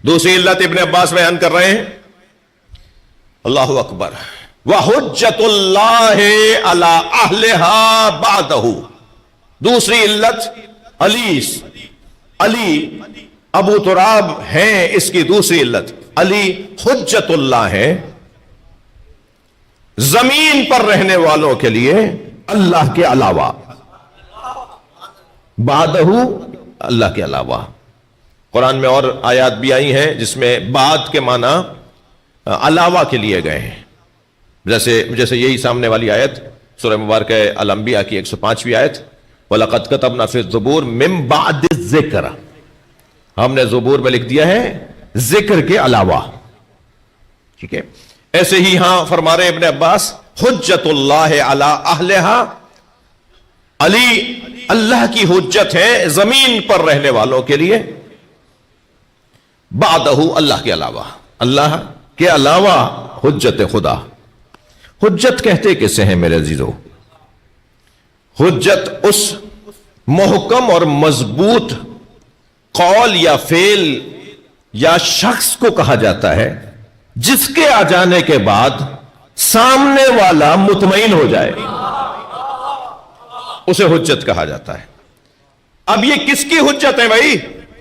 دوسری علت ابن عباس بیان کر رہے ہیں، اللہ اکبر، وَحُجَّةُ اللَّهِ عَلَىٰ أَهْلِهَا بَعْدَهُ۔ دوسری علت علی ابو تراب ہیں، اس کی دوسری علت علی حجت اللہ ہے زمین پر رہنے والوں کے لیے اللہ کے علاوہ، بعدہ اللہ کے علاوہ۔ قرآن میں اور آیات بھی آئی ہیں جس میں بعد کے معنی علاوہ کے لیے گئے ہیں، جیسے یہی سامنے والی آیت سورہ مبارکہ الانبیاء کی 105ویں آیت، وَلَقَدْ كَتَبْنَا فِي الزُّبُورِ مِن بَعْدِ الذِّکْرِ، ہم نے زبور میں لکھ دیا ہے ذکر کے علاوہ، ٹھیک ہے۔ ایسے ہی ہاں فرما رہے ابن عباس، حجت اللہ علی اہلہا، علی اللہ کی حجت ہے زمین پر رہنے والوں کے لیے، بعدہ اللہ کے علاوہ، اللہ کے علاوہ حجت خدا۔ حجت کہتے کسے ہیں میرے عزیزو؟ حجت اس محکم اور مضبوط قول یا فعل یا شخص کو کہا جاتا ہے جس کے آ جانے کے بعد سامنے والا مطمئن ہو جائے، اسے حجت کہا جاتا ہے۔ اب یہ کس کی حجت ہے بھائی؟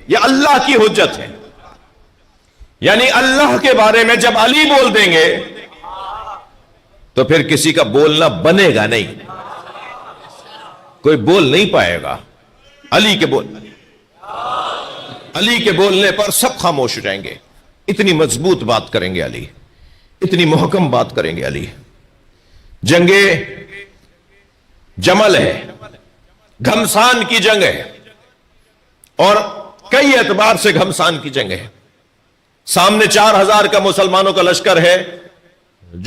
یہ اللہ کی حجت ہے، یعنی اللہ کے بارے میں جب علی بول دیں گے تو پھر کسی کا بولنا بنے گا نہیں، کوئی بول نہیں پائے گا۔ علی کے بولنے پر سب خاموش ہو جائیں گے، اتنی مضبوط بات کریں گے علی، اتنی محکم بات کریں گے علی۔ جنگ جمل ہے، گھمسان کی جنگ ہے، اور کئی اعتبار سے گھمسان کی جنگ ہے۔ سامنے 4000 کا مسلمانوں کا لشکر ہے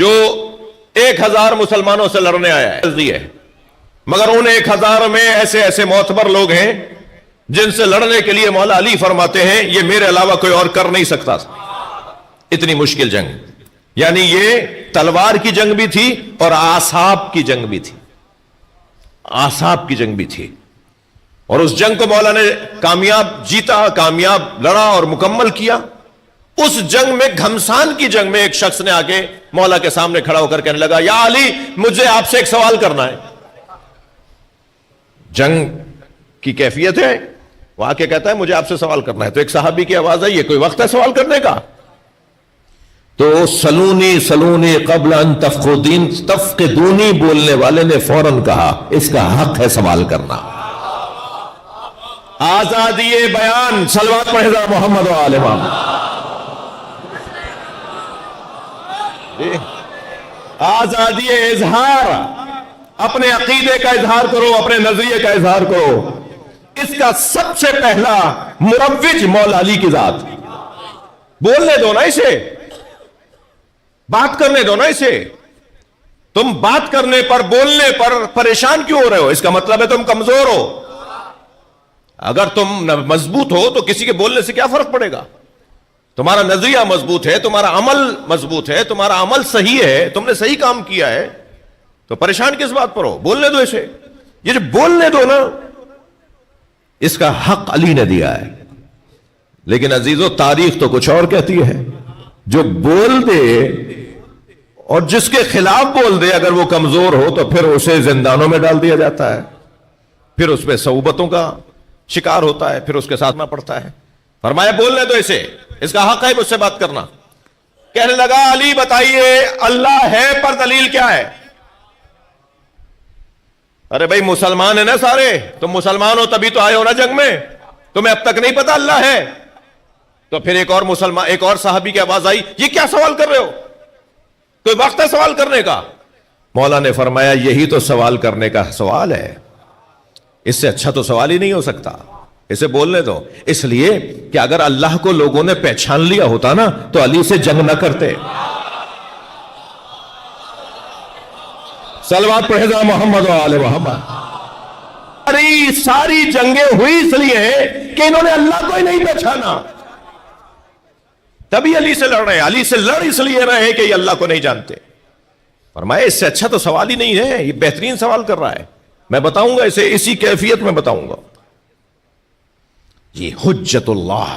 جو 1000 مسلمانوں سے لڑنے آیا ہے، مگر ان 1000 میں ایسے معتبر لوگ ہیں جن سے لڑنے کے لیے مولا علی فرماتے ہیں یہ میرے علاوہ کوئی اور کر نہیں سکتا تھا۔ اتنی مشکل جنگ، یعنی یہ تلوار کی جنگ بھی تھی اور اعصاب کی جنگ بھی تھی، اعصاب کی جنگ بھی تھی، اور اس جنگ کو مولا نے کامیاب جیتا، کامیاب لڑا اور مکمل کیا۔ اس جنگ میں، گھمسان کی جنگ میں، ایک شخص نے آگے مولا کے سامنے کھڑا ہو کر کہنے لگا، یا علی مجھے آپ سے ایک سوال کرنا ہے۔ جنگ کی کیفیت ہے، وہ آ کے کہتا ہے مجھے آپ سے سوال کرنا ہے، تو ایک صحابی کی آواز آئی، یہ کوئی وقت ہے سوال کرنے کا؟ تو سلونی سلونی قبل ان تفقدونی بولنے والے نے فوراً کہا اس کا حق ہے سوال کرنا۔ آزادی بیان، صلوات پڑھے ذرا محمد و آل محمد۔ آزادی اظہار، اپنے عقیدے کا اظہار کرو، اپنے نظریے کا اظہار کرو، اس کا سب سے پہلا مروج مولا علی کی ذات۔ بولنے دو نا اسے، بات کرنے دو نا اسے۔ تم بات کرنے پر، بولنے پر پریشان کیوں ہو رہے ہو؟ اس کا مطلب ہے تم کمزور ہو۔ اگر تم مضبوط ہو تو کسی کے بولنے سے کیا فرق پڑے گا؟ تمہارا نظریہ مضبوط ہے، تمہارا عمل مضبوط ہے، تمہارا عمل صحیح ہے، تم نے صحیح کام کیا ہے، تو پریشان کس بات پر ہو؟ بولنے دو اسے۔ یہ جو بولنے دو نا، اس کا حق علی نے دیا ہے۔ لیکن عزیزو، تاریخ تو کچھ اور کہتی ہے۔ جو بول دے اور جس کے خلاف بول دے، اگر وہ کمزور ہو تو پھر اسے زندانوں میں ڈال دیا جاتا ہے، پھر اس پہ صعوبتوں کا شکار ہوتا ہے، پھر اس کے ساتھ نہ پڑتا ہے۔ فرمایا بولنے دو اسے، اس کا حق ہے مجھ سے بات کرنا۔ کہنے لگا علی بتائیے اللہ ہے پر دلیل کیا ہے؟ ارے بھائی مسلمان ہیں نا سارے، تم مسلمان ہو تبھی تو آئے ہو نا جنگ میں، تمہیں اب تک نہیں پتا اللہ ہے؟ تو پھر ایک اور صحابی کی آواز آئی، یہ کیا سوال کر رہے ہو؟ کوئی وقت ہے سوال کرنے کا؟ مولا نے فرمایا یہی تو سوال کرنے کا سوال ہے، اس سے اچھا تو سوال ہی نہیں ہو سکتا، اسے بولنے دو۔ اس لیے کہ اگر اللہ کو لوگوں نے پہچان لیا ہوتا نا تو علی سے جنگ نہ کرتے۔ صلوات پڑھے ذرا محمد و آل محمد۔ ساری جنگیں ہوئی اس لیے کہ انہوں نے اللہ کو ہی نہیں پہچانا، تبھی علی سے لڑ رہے ہیں۔ علی سے لڑ اس لیے رہے کہ یہ اللہ کو نہیں جانتے۔ فرمایا اس سے اچھا تو سوال ہی نہیں ہے، یہ بہترین سوال کر رہا ہے، میں بتاؤں گا اسے، اسی کیفیت میں بتاؤں گا۔ یہ حجت اللہ،